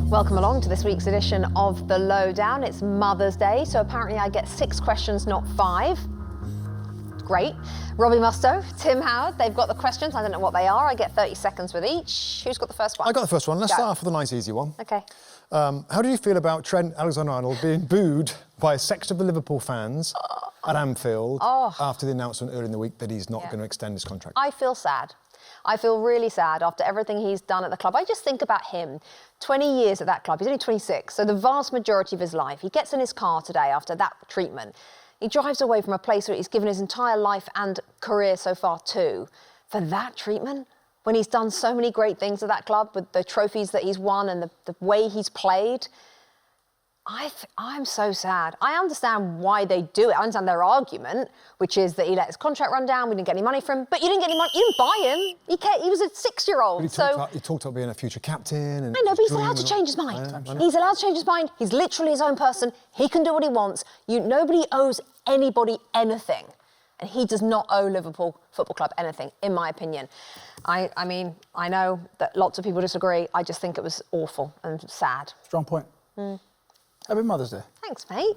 Welcome along to this week's edition of the Lowe Down. It's Mother's Day, so apparently I get 6 questions, not 5. Great. Robbie, Mustoe, Tim Howard, they've got the questions. I don't know what they are. I get 30 seconds with each. Who's got the first one? I got the first one. Let's start off with a nice, easy one. OK. How do you feel about Trent Alexander-Arnold being booed by a section of the Liverpool fans at Anfield after the announcement earlier in the week that he's not going to extend his contract? I feel sad. I feel really sad after everything he's done at the club. I just think about him. 20 years at that club. He's only 26, so the vast majority of his life. He gets in his car today after that treatment. He drives away from a place where he's given his entire life and career so far to, for that treatment, when he's done so many great things at that club with the trophies that he's won and the way he's played. I'm so sad. I understand why they do it. I understand their argument, which is that he let his contract run down, we didn't get any money from him, but you didn't get any money, you didn't buy him. He was a 6-year-old. He talked about being a future captain. And I know, but he's allowed to change his mind. He's allowed to change his mind. He's literally his own person. He can do what he wants. Nobody owes anybody anything. And he does not owe Liverpool Football Club anything, in my opinion. I mean, I know that lots of people disagree. I just think it was awful and sad. Strong point. Happy Mother's Day. Thanks, mate.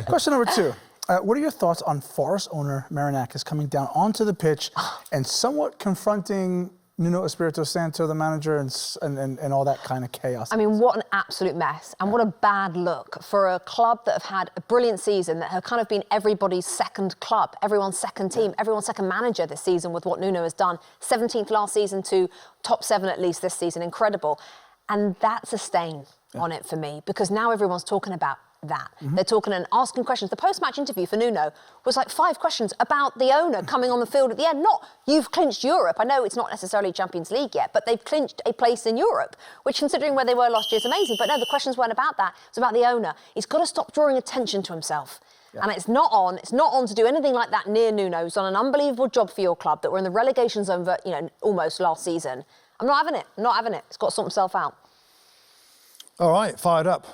Question number 2. What are your thoughts on Forest owner Marinakis coming down onto the pitch and somewhat confronting Nuno Espirito Santo, the manager, and all that kind of chaos? I mean, what an absolute mess. And what a bad look for a club that have had a brilliant season, that have kind of been everybody's second club, everyone's second team, everyone's second manager this season with what Nuno has done. 17th last season to top 7 at least this season. Incredible. And that's a stain on it for me, because now everyone's talking about that. They're talking and asking questions. The post-match interview for Nuno was like 5 questions about the owner coming on the field at the end. Not, you've clinched Europe. I know it's not necessarily Champions League yet, but they've clinched a place in Europe, which, considering where they were last year, is amazing. But no, the questions weren't about that. It's about the owner. He's got to stop drawing attention to himself. And it's not on to do anything like that near Nuno, who's done an unbelievable job for your club, that were in the relegation zone for, almost last season. I'm not having it. I'm not having it. It's got to sort himself out. All right, fired up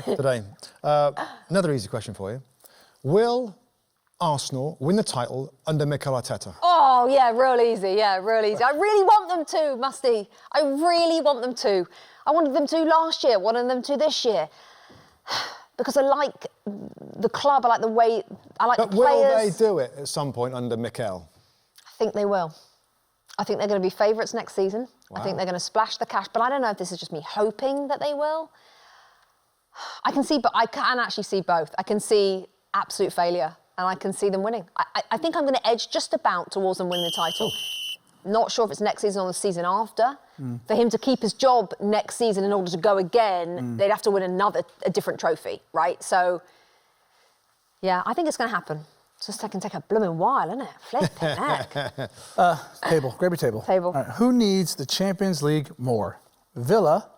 today. Another easy question for you. Will Arsenal win the title under Mikel Arteta? Oh, yeah, real easy. Yeah, real easy. I really want them to, Musty. I really want them to. I wanted them to last year, wanted them to this year. Because I like the club, I like the way, I like the players. But will they do it at some point under Mikel? I think they will. I think they're going to be favourites next season. Wow. I think they're going to splash the cash, but I don't know if this is just me hoping that they will. I can actually see both. I can see absolute failure, and I can see them winning. I think I'm going to edge just about towards them winning the title. Not sure if it's next season or the season after. For him to keep his job next season in order to go again, they'd have to win a different trophy, right? So, yeah, I think it's going to happen. It's just can take a blooming while, isn't it? Flipping heck. Table. Grab your table. Table. All right. Who needs the Champions League more? Villa,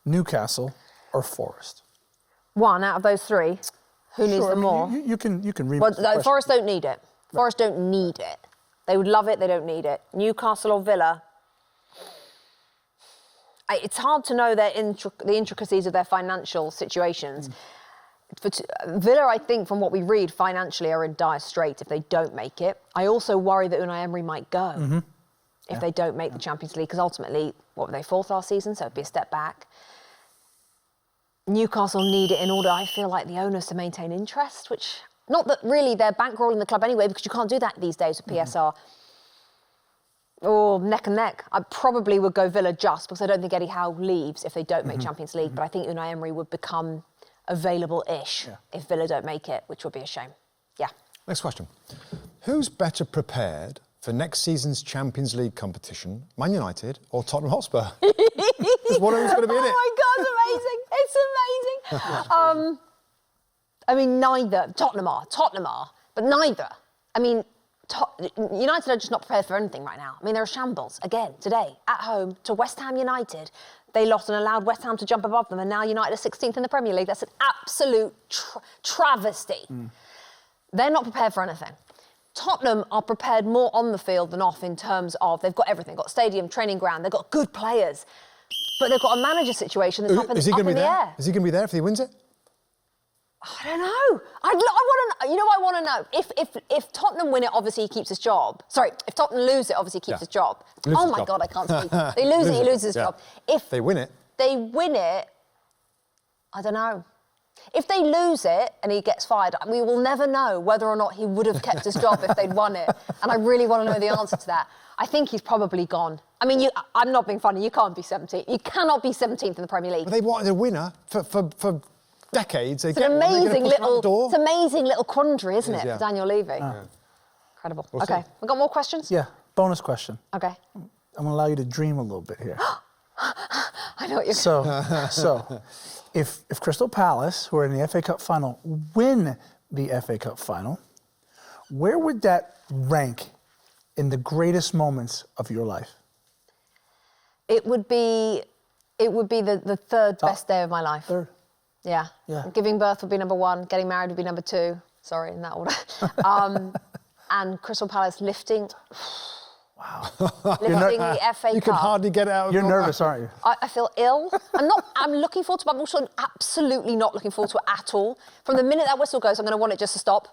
Newcastle, or Forest? One out of those 3. Who needs them more? You can remix Well, the no, question. Forest don't need it. Forest don't need it. They would love it, they don't need it. Newcastle or Villa? It's hard to know the intricacies of their financial situations. Villa, I think, from what we read, financially are in dire straits if they don't make it. I also worry that Unai Emery might go if they don't make the Champions League, because ultimately, what were they, 4th last season? So it'd be a step back. Newcastle need it in order, I feel like, the owners to maintain interest, which, not that really they're bankrolling the club anyway, because you can't do that these days with PSR. Or neck and neck. I probably would go Villa just because I don't think Eddie Howe leaves if they don't make Champions League, but I think Unai Emery would become available-ish if Villa don't make it, which would be a shame. Yeah. Next question. Who's better prepared for next season's Champions League competition, Man United or Tottenham Hotspur? Because one of them's going to be in it. Oh my God, it's amazing. It's amazing. I mean, neither. Tottenham are, but neither. I mean, United are just not prepared for anything right now. I mean, they're a shambles, again, today, at home, to West Ham United. They lost and allowed West Ham to jump above them, and now United are 16th in the Premier League. That's an absolute travesty. They're not prepared for anything. Tottenham are prepared more on the field than off in terms of they've got everything. They've got stadium, training ground, they've got good players. But they've got a manager situation that's up in the air. Is he going to be there if he wins it? I don't know. I want to know. You know what I want to know? If Tottenham win it, obviously he keeps his job. Sorry, if Tottenham lose it, obviously he keeps his job. Oh my God, I can't speak. They lose it, he loses his job. If they win it, they win it, I don't know. If they lose it and he gets fired, we will never know whether or not he would have kept his job if they'd won it. And I really want to know the answer to that. I think he's probably gone. I mean, I'm not being funny. You can't be 17th. You cannot be 17th in the Premier League. But they wanted a winner for decades. It's an amazing little quandary, isn't it, yeah. for Daniel Levy? Incredible. We'll okay, see. we got more questions? Yeah, bonus question. Okay. I'm going to allow you to dream a little bit here. I know what you're So, if Crystal Palace, who are in the FA Cup final, win the FA Cup final, where would that rank in the greatest moments of your life? It would be the third best day of my life. Third. Yeah. Giving birth would be number 1. Getting married would be number 2. Sorry, in that order. And Crystal Palace lifting. Wow. Lifting the FA Cup. You can hardly get it out. You're nervous, aren't you? I feel ill. I'm looking forward to it, but I'm also absolutely not looking forward to it at all. From the minute that whistle goes, I'm going to want it just to stop.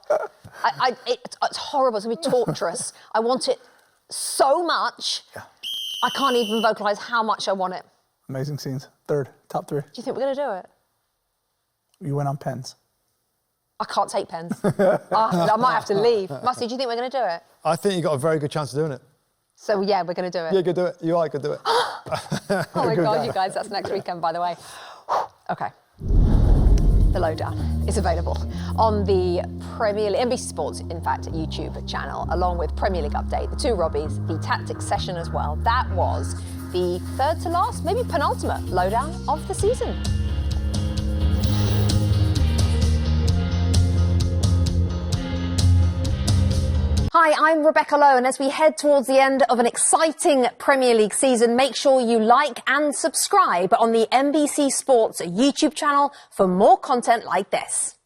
It's horrible. It's going to be torturous. I want it so much. Yeah. I can't even vocalise how much I want it. Amazing scenes. Third, top 3. Do you think we're going to do it? You went on pens. I can't take pens. I might have to leave. Mustoe, do you think we're going to do it? I think you've got a very good chance of doing it. So, yeah, we're going to do it. Yeah, you could do it. You are, could do it. Oh, my God, you guys, that's next weekend, by the way. OK. The Lowe Down is available on the Premier League, NBC Sports, in fact, YouTube channel, along with Premier League Update, the 2 Robbies, the Tactics session as well. That was the third to last, maybe penultimate Lowe Down of the season. Hi, I'm Rebecca Lowe, and as we head towards the end of an exciting Premier League season, make sure you like and subscribe on the NBC Sports YouTube channel for more content like this.